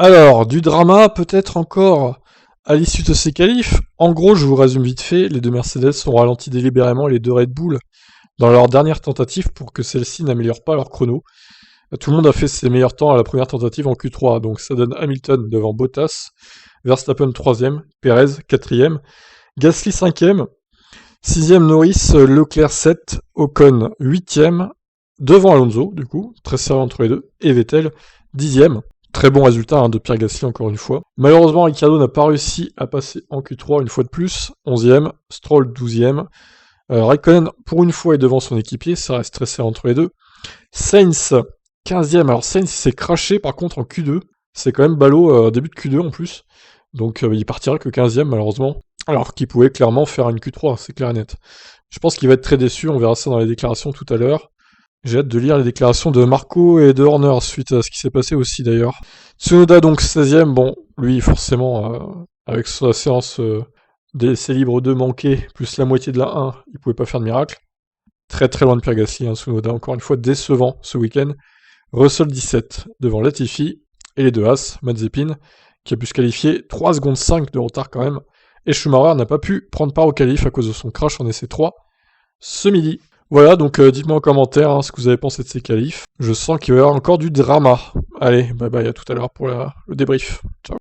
Alors, du drama peut-être encore à l'issue de ces qualifs. En gros, je vous résume vite fait, les deux Mercedes ont ralenti délibérément les deux Red Bull dans leur dernière tentative pour que celles-ci n'améliorent pas leur chrono. Tout le monde a fait ses meilleurs temps à la première tentative en Q3, donc ça donne Hamilton devant Bottas, Verstappen 3ème, Perez 4ème, Gasly 5ème, 6ème Norris, Leclerc 7, Ocon 8ème, devant Alonso du coup, très serré entre les deux, et Vettel 10ème. Très bon résultat de Pierre Gasly encore une fois. Malheureusement, Ricciardo n'a pas réussi à passer en Q3 une fois de plus, 11ème, Stroll 12ème, Raikkonen pour une fois est devant son équipier, ça reste très serré entre les deux. Sainz 15ème, alors Sainz s'est craché par contre en Q2, c'est quand même ballot, début de Q2 en plus, donc il partira que 15ème malheureusement, alors qu'il pouvait clairement faire une Q3, c'est clair et net. Je pense qu'il va être très déçu, on verra ça dans les déclarations tout à l'heure. J'ai hâte de lire les déclarations de Marco et de Horner suite à ce qui s'est passé aussi d'ailleurs. Tsunoda donc 16ème, bon, lui forcément, avec sa séance d'essai libre 2 manqué, plus la moitié de la 1, il pouvait pas faire de miracle. Très très loin de Pierre Gasly, Tsunoda encore une fois décevant ce week-end. Russell 17 devant Latifi, et les deux As, Mazepin, qui a pu se qualifier 3 secondes 5 de retard quand même, et Schumacher n'a pas pu prendre part au qualif à cause de son crash en essai 3 ce midi. Voilà, donc dites-moi en commentaire ce que vous avez pensé de ces qualifs. Je sens qu'il va y avoir encore du drama. Allez, bye bye, à tout à l'heure pour le débrief. Ciao.